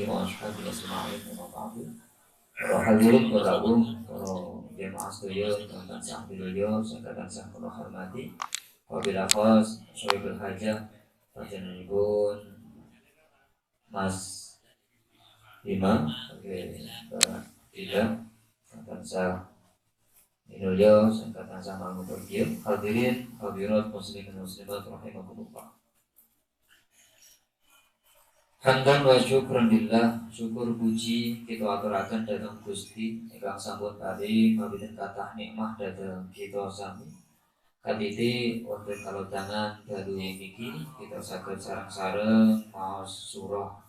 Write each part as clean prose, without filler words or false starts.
وأصحابه أجمعين وما بعد. Para hadirin bergabung, para jemaah sedaya dan tansah beliau serta tansah kula hormati. Wabil akhos Syaikhul Hajah panjenenganipun Mas Imam sebagai tidak tansah beliau serta tansah mangun beliau. Hadirin hadirat muslimin muslimat rahimakumullah. Hamdan wa syukran lillah, syukur puji kita aturaken dhateng Gusti ingkang sampun paring mabiten kathah nikmah dhateng kita sami. Kadite wonten kalodhangan dalu niki kita saged sareng-sareng maos surah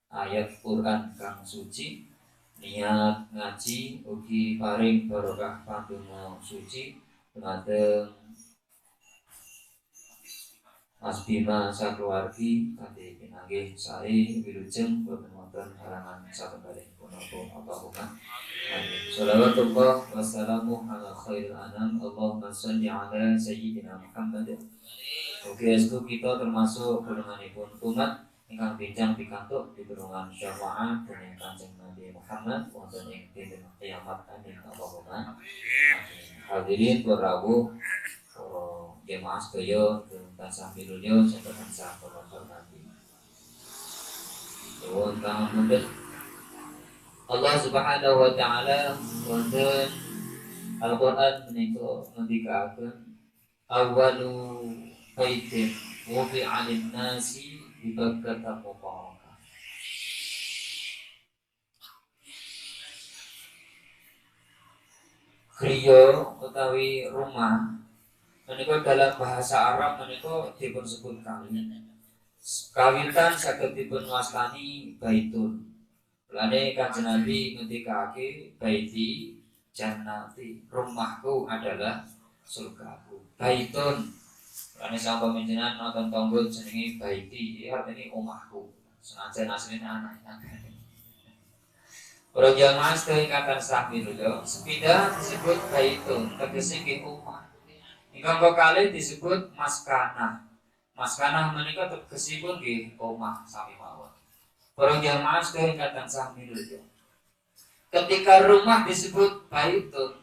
ayat Quran kang suci, niat ngaji ugi paring barokah pandonga suci dumateng Mas Bima sakeluargi kanthi pinanggih sae wilujeng boten wonten halangan satunggalipun apa-apa. Shalawatullah wassalamu ala khairil anam. Allahumma sholli ala sayyidina Muhammad. Oke, itu kita termasuk golonganipun umat ingkang bijang pikantuk pitulungan syafaat dening Kanjeng Nabi Muhammad wonten ing dinten kiamat. Amin Allahumma. Hadirin rawuh jemaah sedaya tansah minulya sarta tansah hormati. Nuwun pangapunten. Allah Subhanahu wa taala wonten Al-Qur'an menika ngendikaken awwalu baitin wudi'a lin-nasi bi Bakkah mubarakah. Kriya utawi rumah menika dalam bahasa Arab menika dipun sebut kawin. Kawitan saged dipun wastani baitun. Lane Kanjeng Nabi ngendikake baiti jannati, rumahku adalah surgaku. Baitun. Lane sampe menjenan nonton tangga jenenge baiti, artine omahku. Senajan asline anak. Para jamaah sedaya ingkang sami lho, sepida disebut baitun, tegese nggih omah. Ingkang kalih disebut maskanah. Maskanah menika tegesipun nggih omah sami mawon. Para jamaah sedaya ingkang sami lho. Ketika rumah disebut baitun,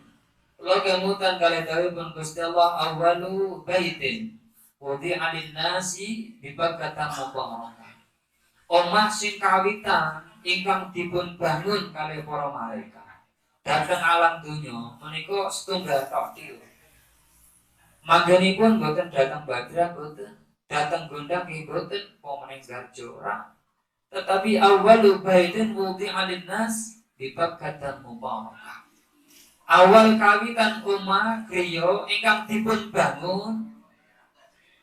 kula kemutan kalih dawuhipun Gusti Allah awwalu baitin wudi'a lin-nasi bi Bakkah mubarakah. Omah sing kawitan ingkang dipun bangun kalih para malaikat dhateng alam donya menika setunggal tok tilu. Manggenipun boten datang Badra, boten datang Gondang, boten pemenang Garjo ora. Tetapi awwalu baitin wudi'a lin-nas bi Bakkah mubarakah. Awal kawitan omah griya ingkang dipun bangun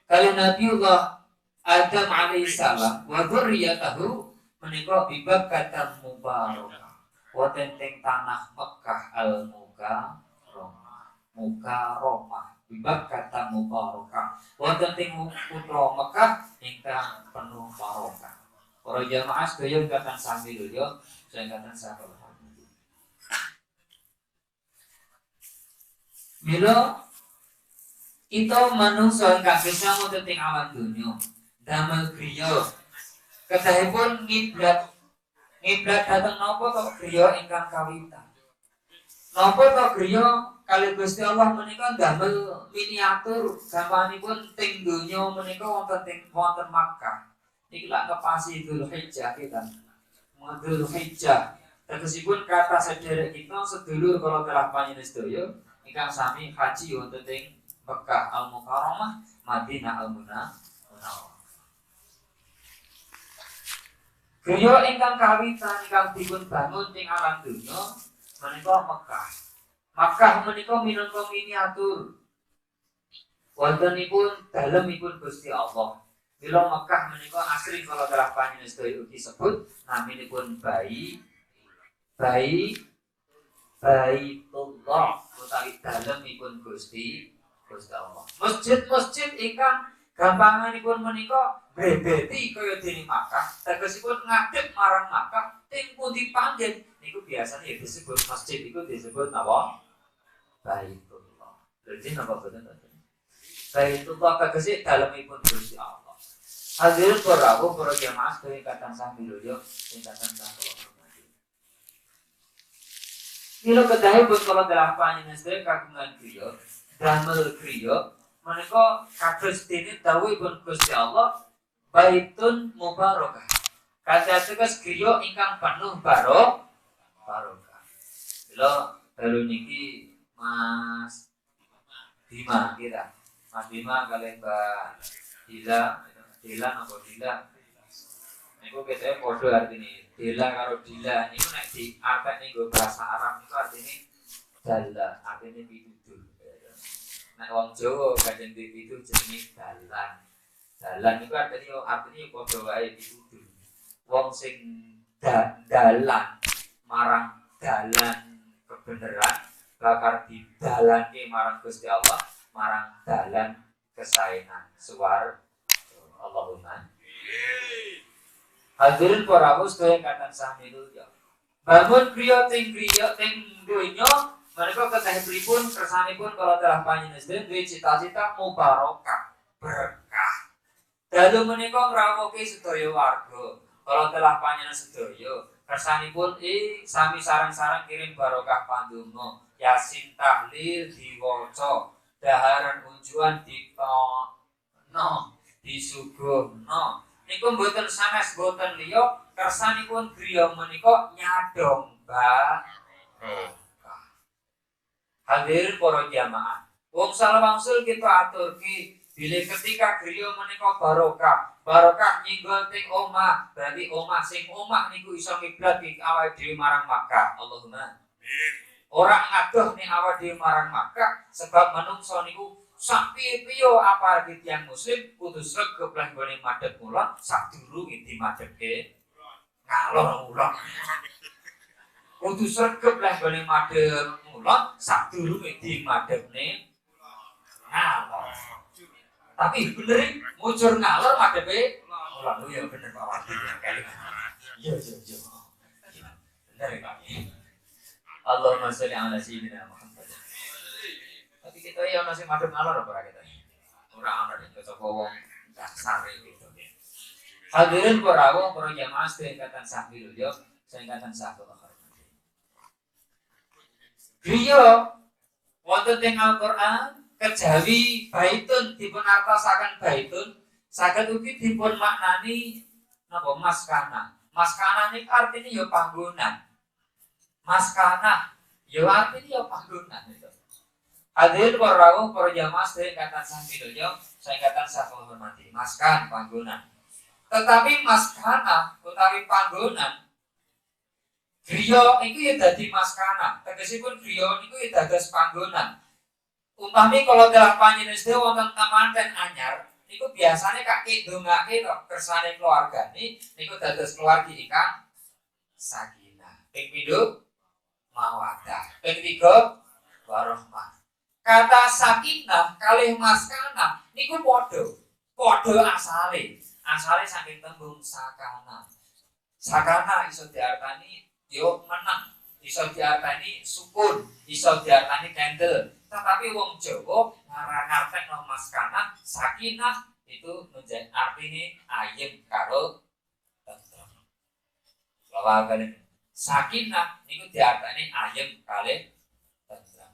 kalih Nabiullah Adam alaihissalam wa dzurriyyatahu menika bi Bakkah mubarakah. Wonten teng tanah Mekah Mukarramah. Bakkah mubarakah. Wonten ing kutha Mekah ingkang penuh barokah. Para jamaah sedaya ingkang sami lho, ingkang sampun. Mila kita manungsa ingkang bisa wonten ing alam donya damel griya kedahipun ngiblat dhateng napa to griya ingkang kawitan. Napa to griya kalih Gusti Allah menika damel miniatur gampanipun teng donya menika wonten Makkah. Niki lak ngepasi Dzulhijjah kita. Dzulhijjah tegesipun kata sederek kita sedulur kala telah panjenengan sedaya ingkang sami haji wonten teng Mekah Al-Mukarramah, Madinah Al-Munawwarah. Griya ingkang kawitan ingkang dipun bangun ing alam donya menika Mekah. Makkah menika minangka miniatur wontenipun dalemipun Gusti Allah. Mila Mekah menika asring kala telah panjenengan sedaya disebut naminipun Baitullah utawi dalemipun Gusti Allah. Masjid-masjid ingkang gampanganipun menika brebeti kaya dene Makkah, tegesipun ngadhep marang Makkah teng pundi panggen niku biasanya disebut masjid iku disebut napa? Baitullah. Jadi napa boten? Baitullah tegese dalemipun Gusti Allah. Hadirin para jamaah tingkatan sambil yo, tingkatan sambil. Kilo kedahe pun kalau dalam panjenengan sedaya kagungan kriya, damel kriya, menika kados dene dawuhipun Gusti Allah, baitun mubarakah. Kados kriya ingkang penuh barokah. Kilo dalu niki Mas Bima kita. Mas Bima kalian Mbak Dila apa Dila. Niku kita podo artine Dila karo Dila niku nek di artine nggo bahasa Arab niku artine dala, artine pitutur. Nek wong Jawa kadang pitutur jenenge dalan. Dalan niku artine podo wae pitutur. Wong sing dalan marang dalan kebenaran bakar didalanke marang Gusti Allah, marang dalan kesaenan suwar Allahumma. Hadirin para sedaya ingkang sami nulya. Bangun kriya teng donya menika kedaheipun kersanipun kala telah panjenengan sedaya duwe cita-cita mubarokah, berkah. Dalu menika ngrawuhke sedaya warga. Kala telah panjenengan sedaya kersanipun sami sareng-sareng kirim barokah pandonga, Yasin tahlil diwaca, daharan unjuan ditono, disuguhno. Niku mboten sanes boten liya kersanipun griya menika nyadong barokah. Hadirin para jamaah, wong salawangsul kita aturki bilih ketika griya menika barokah nyenggol teng omah, berarti omah sing omah niku iso kiblat ing awake dhewe marang Makkah. Allahumma. Ora ngadoh ning awake dhewe marang Makkah sebab manungsa niku sapiye-piye apalagi tiyang muslim kudu sregep lan gone madhep kula sadurunge dimadhepke ngalor ulon. Kudu sregep lan gone madhep kula sadurunge dimadhepne ngalor. Tapi bener mujur ngalor madhepe ulon. Oh ya bener Pak Wadi kali. Yo. Bener Pak. Allahumma sholli ala sayyidina Muhammad. Tapi kita ya masih madhep ngalor ora kita. Ora ana cocok wong dasar gitu. Hadirin para jamaah sekalian sahbil yo, sekalian sahbil hormati. Griya wonten teng Al-Qur'an kejawi baitun dipun artosaken baitun saged ugi dipun maknani napa maskana. Maskana niku artine ya panggonan. Maskana ya artine ya panggonan itu. Hadirin para jamaah sekalian sahbil yo, sekalian sahbil hormati. Maskan panggonan. Tetapi maskana utawi panggonan griya iku ya dadi maskana. Tegesipun griya niku ya dados panggonan. Umpami kalau dalam panjenengan sedaya wonten tamanten anyar, niku biasane kaki ndongake to kersane keluargane niku dados keluarga ingkang sakinah. Ping pindho mawaddah. Ping tiga warahmah. Kata sakinah kalih maskana niku padha asale. Asale saking tembung sakana. Sakana iso diartani yo menang, iso diartani sukun, iso diartani kendel. Tetapi wong Jawa ngarang-artekno maskana sakinah itu menjadi artine ayem karo tentrem. Lawakan sakinah niku diartani ayem kalih tentrem.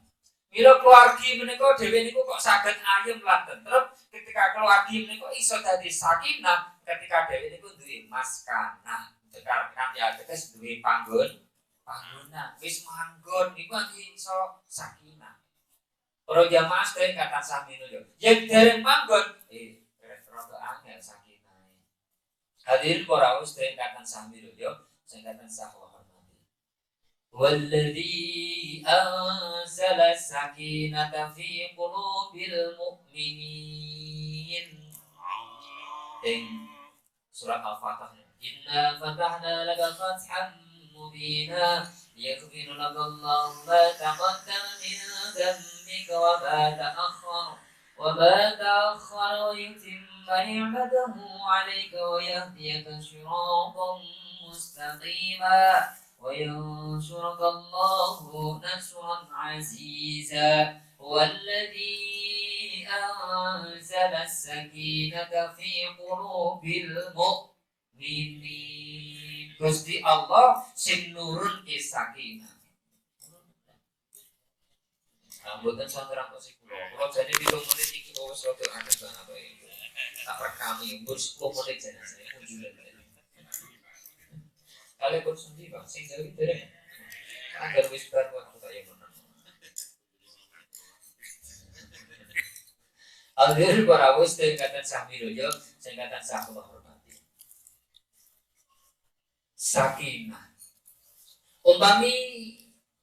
Mila keluargi menika dhewe niku kok saged ayem lan tentrem ketika keluargi menika iso dadi sakinah ketika dhewe niku duwe maskana. Tekan ya tetes duwe panggonan. Wis manggon niku iso sakinah. Para jamaah sedaya kata sami yo. Yen dereng manggon rada angel sakinah. Hadirin para sedaya kata sami yo, sing kata sahwa hormati. Walladzi anzala sakinata fi qulubil mu'minin. Surat Al-Fatihah. Inna fatahna laka fathan mubina liyaghfir laka Allahu ma taqaddama min dhanbika wa ma ta'akhkhara wa yutimma ni'matahu 'alayka wa yahdiyaka siratan mustaqima wa yansuraka Allahu nasran 'aziza walladzi anzala as-sakinata fi qulubil mu'minin. Gusti Allah sing nurunke sakinah. Mboten santrang kok sik kula jane 7 menit iki wis rada akeh banget iki. Tak rekami umur 10 menit jane saya kunjulan. Kale pun sendi Bang sing jauh dereng. Agar wis bar waktu kaya ngono. Aldir para wis tingkatan samiroyo tingkatan sakula hormati. Sakinah. Umpami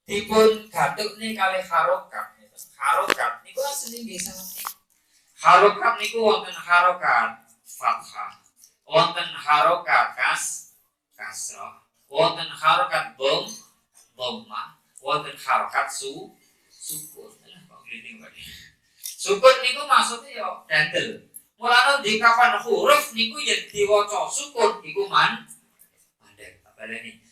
dipun gathukne kalih harokat. Harokat niku asline nggih sanget. Harokat niku wonten harokat fathah, wonten harokat kasrah, wonten harokat dhammah, wonten harokat sukun. Sukun niku maksudnya ya dandel. Mulane di kapan huruf niku yen diwaca sukun iku mandek. Baleni.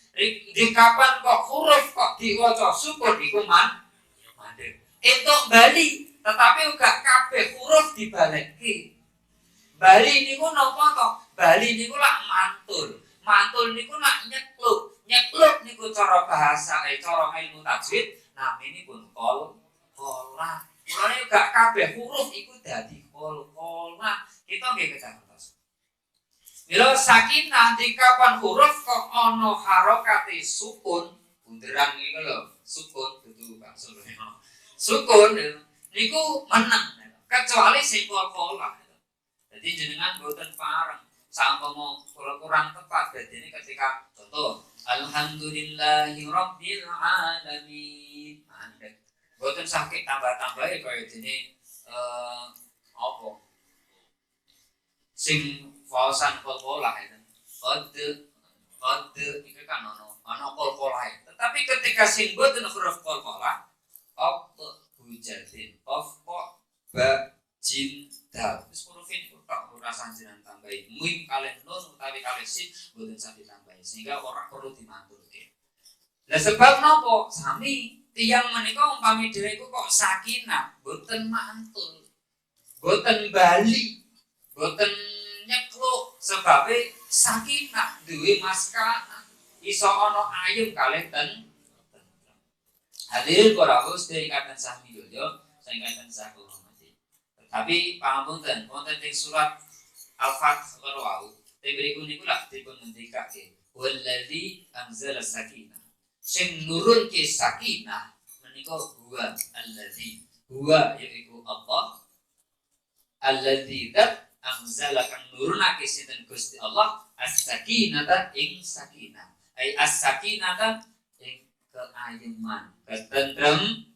Di kapan kok huruf kok diwaca sukun iku mandek. Entuk bali, tetapi uga kabeh huruf dibalekke. Bali niku napa to? Bali niku lak mantul. Mantul niku lak nyekluk. Nyekluk niku cara bahasa cara ilmu tajwid namine pun qolah. Mulane uga kabeh huruf iku dadi qolah. Kita nggih kecatos. Mila sakinah di kapan huruf kok ana harokate sukun, bunderan niku lho, sukun dudu bakso. Sukun niku menang kecuali sing qolah. Jadi jenengan boten pareng sampama kurang tepat dadine ketika contoh alhamdulillahi rabbil alamin. Mandek. Boten sakit tambah-tambahe kaya dene apa? Sing faosan qolah itu. Qad iki kan ana qolah. Tetapi ketika sing boten huruf qolah hujatin ba jim dal wis huruf ini tok ora sanjenengan tambahi mim kalih nun utawi kalih sin boten saged tambahi sehingga ora perlu dimanturke. Lah sebab napa sami tiyang menika umpami dhewe iku kok sakinah boten mantul boten bali boten nyekluk sebabe sakinah duwe maskana iso ana ayem kalih ten. Hadirin para sedherek ingkang sami doyo, ingkang sampun hormati. Tapi pangapunten wonten ing surat Al-Fath wau, teng mriku niku lak dipun ngendikake, "Wallazi anzala sakinah." Sing nurunke sakinah menika huwa allazi. Huwa yaiku Allah. Allazi dat anzala kang nurunake sinten Gusti Allah as-sakinata ing sakinah. Ai as-sakinata keayeman, ketentrem.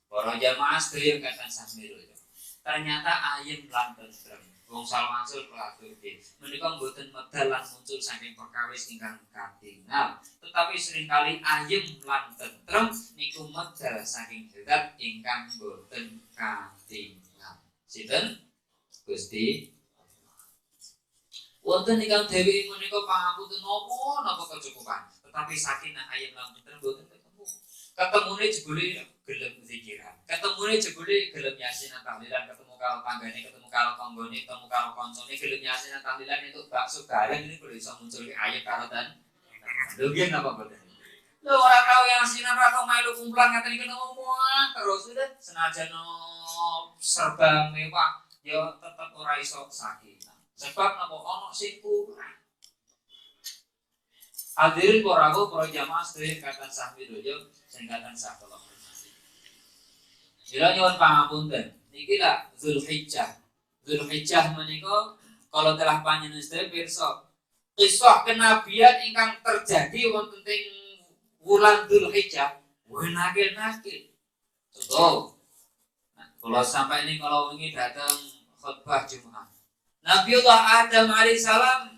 Para jamaah sedaya katan samiru itu. Ternyata ayem lan tentrem. Wong salmansul pelaturke. Menika mboten medal lan muncul saking perkawis ingkang katingal, tetapi seringkali ayem lan tentrem niku medal saking zat ingkang mboten katingal. Sinten? Gusti wonten ingkang dewi menika pangapunten napa kecukupan. Tapi sakinah ayam lan tentrem boten ketemune jebule gelem zikiran, ketemune jebule gelem yasin tahlilan, ketemu karo tanggane, ketemu karo tanggane, ketemu karo kancane gelem yasin tahlilan itu bakso bareng ini kudu iso muncul ayam karo dan lho nggih napa boten lho ora tau yasin ora tau melu kumpulan ngaten iki ngomong terus udah senajan serba mewah ya tetep ora iso sakinah sebab napa ana sing kurang. Hadirin para jamaah sedherek katan sami doyo sing katan sakala. Mila nyuwun pangapunten. Niki lah Zulhijjah. Zulhijjah menika kalau telah panjenengan sedherek pirsa kisah kenabian ingkang terjadi wonten ing wulan Zulhijjah wenake-nake. Contoh. Nah, kalau sampai ini kalau wingi datang khutbah Jumat. Nabiullah Adam alaihissalam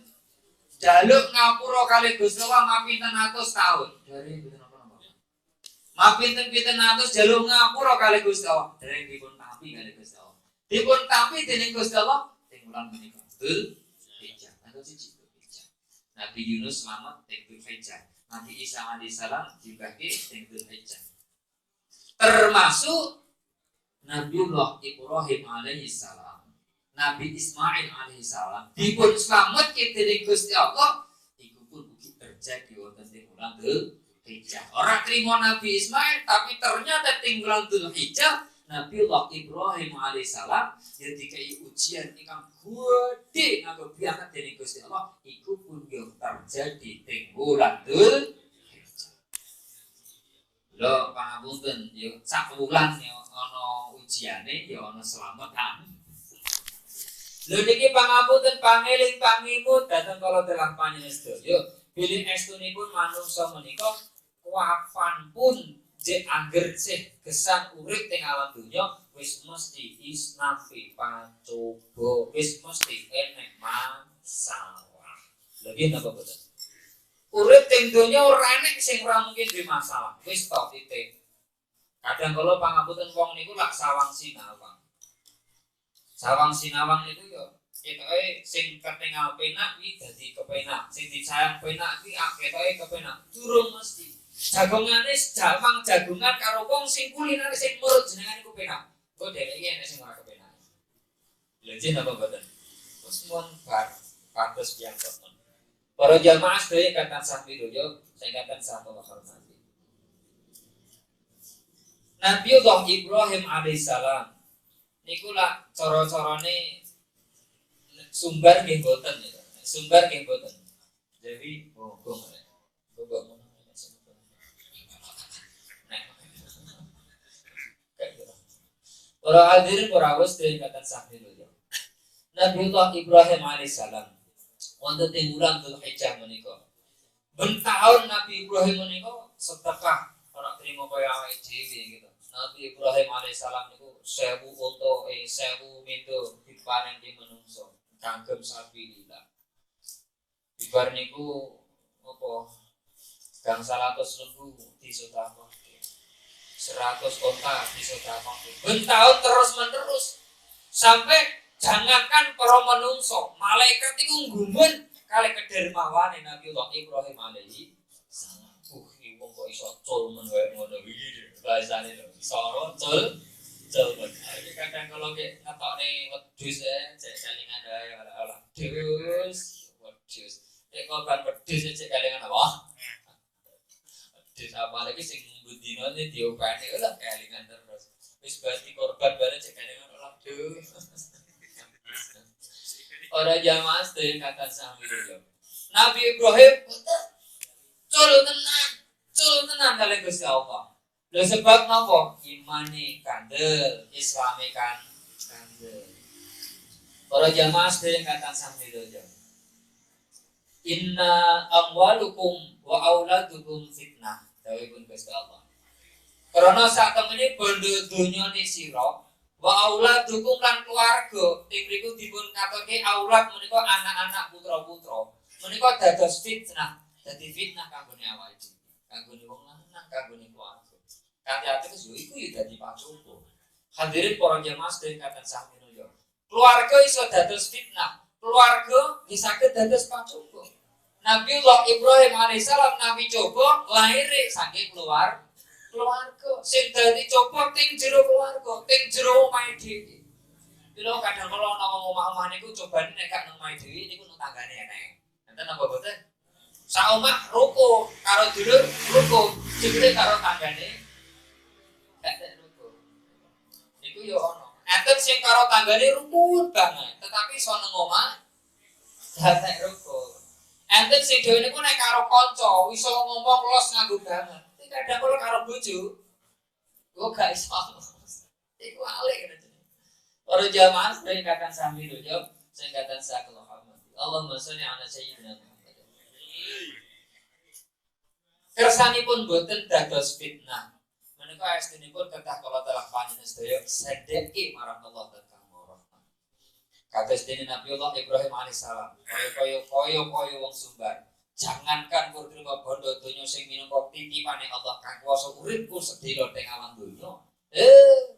jaluk ngapura kali Gusti Allah mapinten 100 tahun. Dari mboten napa-napa. Mapinten-pinten 100 jaluk ngapura kali Gusti Allah. Dereng dipun tampi kali Gusti Allah. Dipun tampi dening Gusti Allah ing wulan menika. Dzulhijjah. Atau siji Dzulhijjah. Nabi Yunus selamat ing Dzulhijjah. Nabi Isa alaihissalam dibagi ing Dzulhijjah. Termasuk Nabiullah Ibrahim alaihi salam, Nabi Ismail alaihi salam dipun slametke dening Gusti Allah, iku pun ugi terjadi wonten ing wulan Dzulhijjah. Ora trimo Nabi Ismail tapi ternyata ing wulan Dzulhijjah Nabiullah Ibrahim alaihissalam ya dikai ujian ingkang gede nganggo pianget dening Gusti Allah, iku pun yo terjadi ing wulan Dzulhijjah. Lho pangapunten yo sak wulan yo ana ujiane yo ana slametan. Lho niki pangapunten pangeling pangimut dhateng kala telah panjenengan sedaya. Bilih estunipun manungsa menika kapanpun jek angger sih gesang urip teng alam dunya wis mesti isnafi pancoba, wis mesti enek masalah. Lagi napa boten? Urip teng dunya ora enek sing ora mungkin duwe masalah. Wis to titik. Kadang kala pangapunten wong niku lak sawang sinawang. Sawang sinawang niku yo ketoke sing ketingal penak iki dadi kepenak, sing disayang penak iki ketoke kepenak. Durung mesti. Jagongane jamang jagongan karo wong sing kulinane sing murut jenengan iku penak. Kok dheweke iki enek sing ora kepenak. Lha jeneng apa boten? Wis mun bar pados piyambak. Para jamaah sedaya katan sami doyo, sing katan sami hormati. Nabiullah Ibrahim alaihissalam niku lak cara-carane sumbar nggih boten ya. Sumbar nggih boten. Jadi monggo. Para hadirin para awes dari kata sahih ya. Nabiullah Ibrahim alaihissalam wonten ing wulan Dzulhijjah menika. Ben taun Nabi Ibrahim menika sedekah ora trimo kaya awake dhewe gitu. Nabi Ibrahim alaihissalam niku 1000 unta 1000 mindo diparingi manungsa kagem sabilillah. Dibar niku apa gang 100 lembu disedekah. 100 onta disedekah. Ben taun terus menerus sampai jangankan para manungsa, malaikat iku nggumun kali kedermawane Nabiullah Ibrahim alaihi salam. Wong kok iso cul men wae ngono iki. Bahasane lho, iso cul. Iki kadang kalau ge ngetokne wedhus cek kalingan wae ora. Wedhus. Nek korban wedhus cek kalingan apa? Wedhus apa lagi sing budinane diopani lho kalingan terus. Wis berarti korban bare cek kalingan ora. Ora jamaah sedaya kata sami yo. Nabi Ibrahim cul tenan kali Gusti Allah. Lha sebab napa? Imane kandel, Islame kan kandel. Para jamaah sedaya kata sami yo. Inna amwalukum wa auladukum fitnah. Dawuhipun Gusti Allah. Karena sak temene bondo donyane sira wa auladukum lan keluarga mriku dipun katoke aulad menika anak-anak putra-putra menika dados fitnah, dadi fitnah kanggone awake dhewe, kanggone wong lanang, kanggone keluarga. Kanthi ateges yo iku yo dadi pacoba. Hadirin para jamaah sedaya katan sami yo. Keluarga iso dados fitnah, keluarga bisa saged dados pacoba. Nabiullah Ibrahim alaihissalam nabi coba lahir saking keluarga sing dadi coba ting jero keluarga, ting jero omahe dhewe. Lha kadang kala ana wong omah-omah niku cobane nek gak nang omahe dhewe niku nang tanggane enek. Enten apa boten? Sak omah ruko karo dulur ruko, jebule karo tanggane gak nek ruko. Niku yo ana. Enten sing karo tanggane rukun banget, tetapi iso nang omah gak nek ruko. Enten sing dhewe niku nek karo kanca iso ngomong los nganggo banget. Kadang kalau karo bojo, gue gak iso. Iku alik kan jenenge. Para jamaah sedaya katan sami lho, sing katan sakelok Allahumma sholli ala sayyidina Muhammad. Kersanipun boten dados fitnah. Menika estunipun kedah kala telah panjenengan sedaya sedheke marang Allah Ta'ala rahmat. Kados dene Nabiullah Ibrahim alaihissalam, kaya wong sumbar. Jangankan kurma bondo donya sing minangka titipane Allah kang kuwasa uripku sedhela teng alam donya.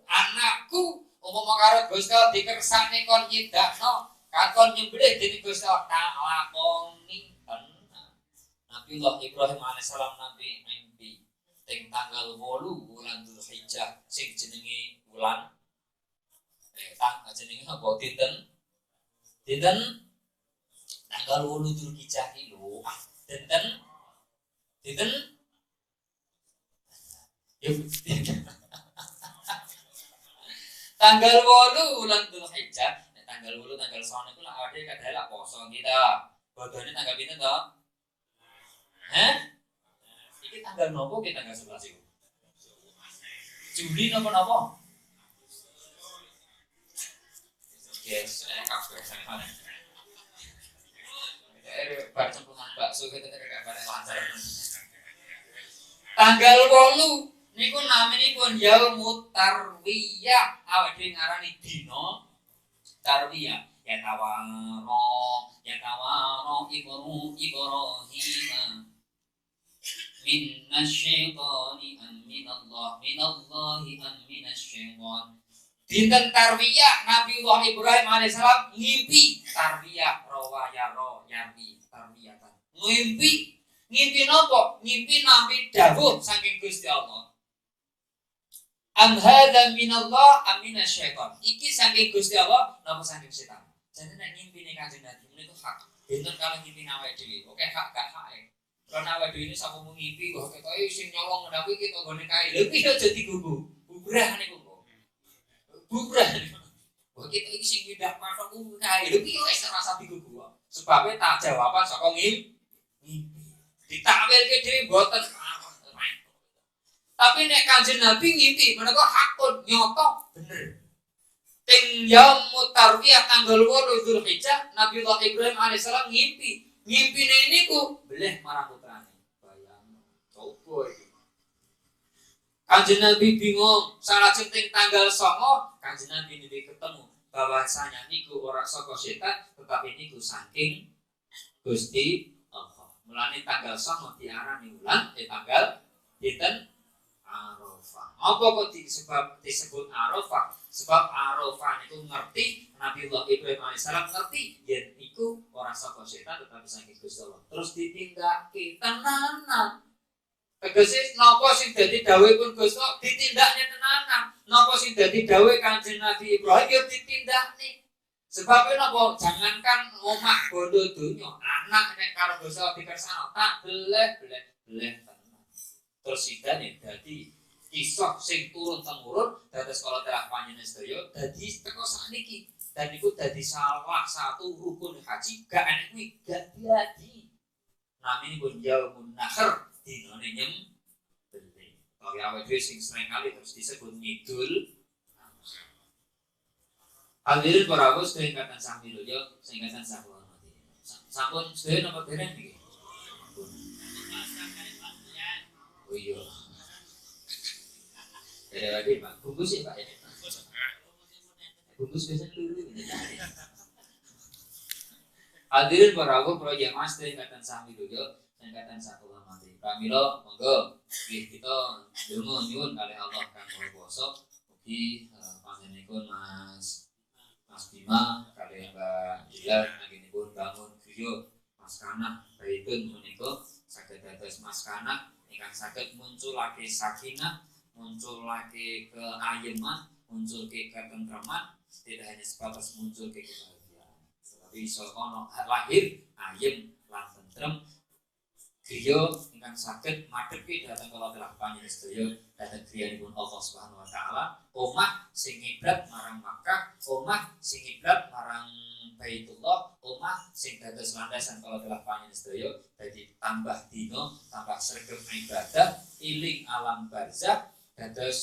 Anakku umpama karo Gusti Allah dikersane kon nyidakno, kakon nyembelih dening Gusti Allah tak lakoni tenan. Nabiullah Ibrahim alaihissalam nabi mimpi teng tanggal 8 wulan Dzulhijjah sing jenenge wulan jenenge apa dinten tanggal 8 Dzulhijjah iki lho. Dinten tanggal 8 bulan Dzulhijjah. Tanggal 8 tanggal 9 iku lak awake kadhe lak poso kita. Bodone tanggal pinten to? Iki tanggal nopo ki tanggal 11 iku? Juli napa? Yes, kabeh. Baca peman bakso kita gak pada lancar. Tanggal 8 niku naminipun Yaumut Tarwiyah. Awake dhewe ngarani dina Tarwiyah. Ya tawaro Ibrahim minasyaitani minallahi minasyaitan. Dinten Tarwiyah Nabiullah Ibrahim alaihissalam ngimpi tarwiyah yarwi tarwiyatan. Ngimpi napa? Ngimpi nampi dawuh saking Gusti Allah. Am hadza minallah am minasyaitan. Iki saking Gusti Allah napa saking setan. Jadi nek ngimpine Kanjeng Nabi niku hak. Benten kalau ngimpi awake dhewe. Oke hak gak hak. Karena awake dhewe ini sapa ngimpi kok ketoke sing nyolong ndak kuwi kita gone kae. Lha iki aja digugu. Bubrah niku. Bubrah. Wah kita iki sing ndak patok kae. Lha iki wis rasa digugu. Sebabe tak jawaban saka ngimpi. Ditakwilke dhewe mboten. Tapi nek Kanjeng Nabi ngimpi menika hakun nyoto bener. Ting Yaumut Tarwiyah tanggal 8 Dzulhijjah Nabiullah Ibrahim alaihissalam ngimpi. Ngimpine niku beleh marang putrane. Bayang coba iki. Kanjeng Nabi bingung, salajeng ting tanggal 9 Kanjeng Nabi niku ketemu bahwasanya niku ora saka setan tetapi niku saking Gusti Allah. Mulane tanggal 9 diarani wulan tanggal dinten Arafah. Apa kok disebut Arafah? Sebab Arafah itu ngerti Nabiullah Ibrahim alaihissalam ngerti yen iku ora saka setan tetapi saking Gusti Allah. Terus ditindakake tenanan. Tegese napa sing dadi dawuhipun Gusti Allah ditindakne tenanan. Napa sing dadi dawuh Kanjeng Nabi Ibrahim ya ditindakne. Sebab napa jangankan omah bondo donya, anak nek karo Gusti Allah dikersano tak beleh tenan. Terus sidane dadi kisah sing turun temurun dados kala telah panjenengan sedaya dadi teko sakniki dan iku dadi salah satu rukun haji gak ana kuwi gak dadi naminipun Yaumun Nahr dinane nyembelih. Kaya awake dhewe sing sering kali terus disebut ngidul. Hadirin para bos keingkatan sami doyo seingkatan sampun sampun sedaya napa dereng niki. Oh iya. Dari lagi Pak, bungkus ya Pak ya. Bungkus biasanya dulu. Hadirin para agung proyek mas tingkatan sami dojo, tingkatan satu mati. Pramila monggo kita donga nyuwun kali Allah kang Maha Kuwasa mugi panjenenganipun Mas Bima kali Mbak Dilan anggenipun bangun griya Mas Kanah baitun menika saged dados Mas Kanah ingkang saged munculake sakinah, munculake keayeman, munculake ketentraman, tidak hanya sebatas munculake kebahagiaan, tetapi iso ono lahir ayem lan tentrem griya ingkang saged madhepi dhateng kala telah panjenengan sedaya dhateng griyanipun Allah Subhanahu wa taala, omah sing kiblat marang Makkah, omah sing kiblat marang Baitullah, omah sing dados landasan kala telah panjenengan sedaya dadi tambah dina, tambah sregep ibadah, iling alam barzakh dados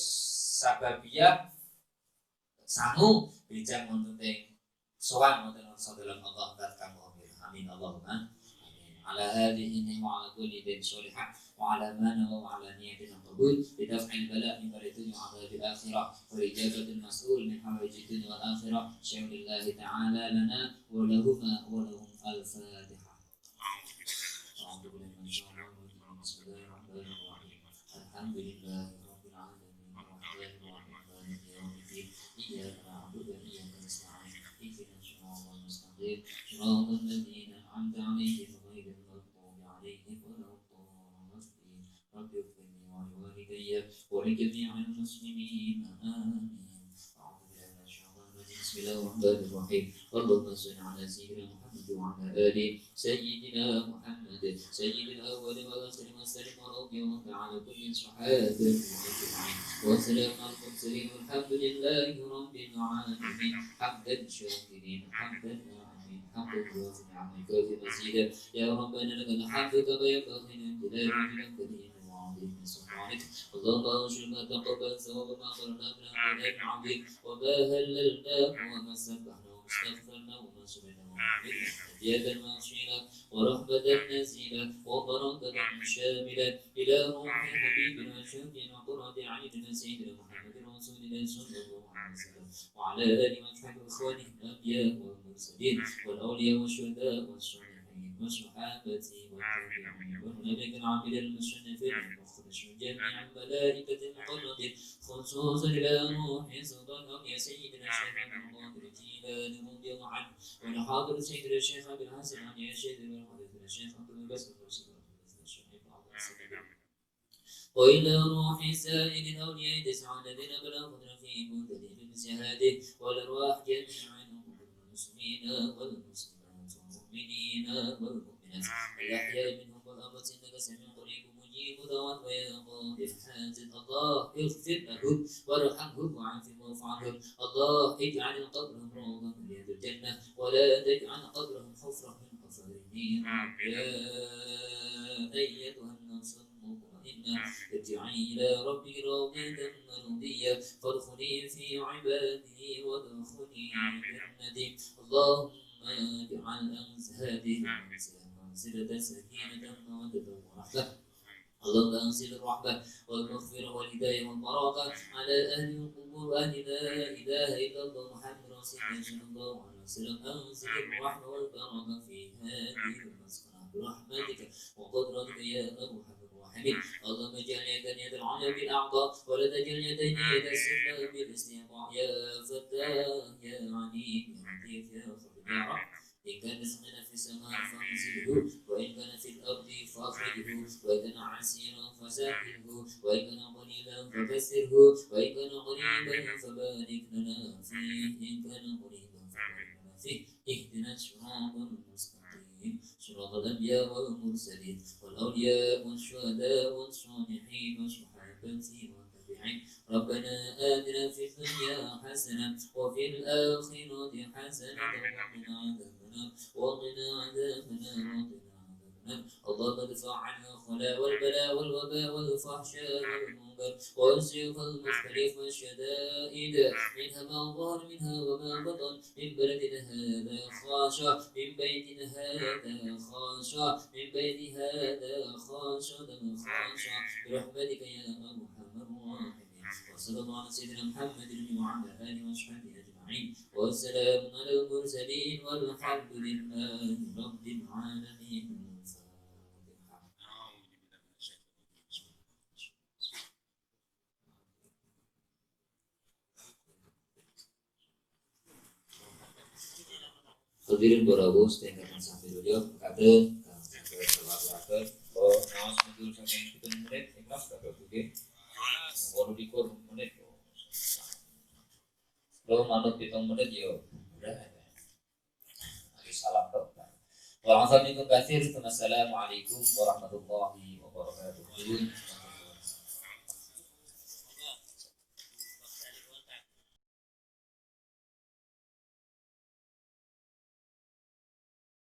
sababiyah sangu bijak wonten ing sowan wonten dalam Allah dan kang amin Allahumma على هذه وعلى كل ذنب صالحة وعلى من وعلى نيتنا قبول بدفع البلاء من الدنيا وعذاب الآخرة وإجابة المسؤول من حوائج الدنيا والآخرة شكر الله تعالى لنا ولهما ولهم الفاتحة. أعوذ بالله من الشيطان الرجيم بسم الله الرحمن الرحيم الحمد لله رب العالمين الرحمن الرحيم مالك يوم الدين إياك نعبد وإياك نستعين اهدنا الصراط المستقيم صراط الذين أنعمت عليهم ولجميع المسلمين آمين. أعوذ بالله من الشيطان الرجيم Bismillahirrahmanirrahim. Allahumma shalli ala sayyidina Muhammad wa ala ali sayyidina Muhammad sayyidil awwal wal akhir wa sallim wa radiyallahu ta'ala kulli sahabati ajma'in. Wa salamun ala al-mursalin walhamdulillahi rabbil alamin. Hamdan shakirin hamdan na'amin hamdan wasi'an 'ala mazida. Ya Rabbana lakal hamdu kama yanbaghi li jalali wajhika وعظيم سلطانك. اللهم انشر ما تقبل ثواب ما قرنا من القران العظيم وما هللناه وما سبحناه واستغفرناه وما سمعناه هدية مغشينا ورحمة نزيلا وبركة شاملة إلى روح حبيبنا شفينا قرة عيننا سيدنا محمد رسول الله صلى الله عليه وسلم وعلى آله وصحبه إخوانه الأنبياء والمرسلين والأولياء والشهداء والصالحين والصحابة والتابعين والملائكة العاملين المشرفين المخرج جميع الملائكة المقربين خصوصا إلى روح سلطان أولياء سيدنا الشيخ عبد القادر الجيلاني رضي الله عنه ولحاضر سيدنا الشيخ عبد الحسن عن يشهد والحديث الشيخ عبد الباسل وإلى روح سائر الأولياء تسعى الذين بلغوا فيهم دليل بشهاده والأرواح جميعا المسلمين والمسلمات والمؤمنين والمؤمنات الأحياء منهم والأموات إنك سميع قريب مجيب دعوات ويا قاضي الحاجة الله اغفر لهم وارحمهم وعافهم واعف عنهم الله اجعل قبرهم روضة من رياض الجنة ولا تجعل قبرهم حفرة من حفر النيران يا أيتها النفس المطمئنة ارجعي إلى ربك راضية مرضية فادخلي في عبادي وادخلي جنتي اللهم اجعل هذه منزلة سكينة مودة ورحمة اللهم انزل الرحمة والمغفرة والهداية والبركة على أهل القبور أهل لا إله إلا الله محمد رسول الله صلى الله عليه وسلم أنزل الرحمة والبركة في هذه المسكنة برحمتك وقدرتك يا أرحم الراحمين اللهم اجعل يدين يد العليا بالأعضاء ولا تجعل يدين يد السفلى بالاستطاع يا فتاه يا عليم يا لطيف يا خبير يا رب إن كان رزقنا في السماء فانزله وإن كان في الأرض فأخرجه وإن كان عسيرا فسهله وإن كان قليلا فكسره وإن كان قريبا فبارك لنا فيه إن كان قريبا فبارك لنا فيه اهدنا الصراط المستقيم صراط الأنبياء والمرسلين والأولياء والشهداء والصالحين والصحابة والتابعين ربنا آتنا في الدنيا حسنة وفي الآخرة حسنة وقنا عذاب النار اللهم ادفع عنا الخلاء والبلاء والوباء والفحشاء والمنكر والسيف المختلف والشدائد منها ما ظهر منها وما بطن من بلدنا هذا خاشع من بيتنا هذا خاشع من بيت هذا خاشع خاشع برحمتك يا ارحم الراحمين وصلى الله على سيدنا محمد وعلى اله وصحبه اجمعين والسلام على المرسلين والحمد لله رب العالمين. Hadirin Borabus, tingkatan sampai dulu, kader, kader, oh, naos mundur sampai 7 menit, ikhlas kader oke. Baru dikur menit, lo manut 7 menit yo, udah. Salam dokter. Wassalamualaikum warahmatullahi wabarakatuh.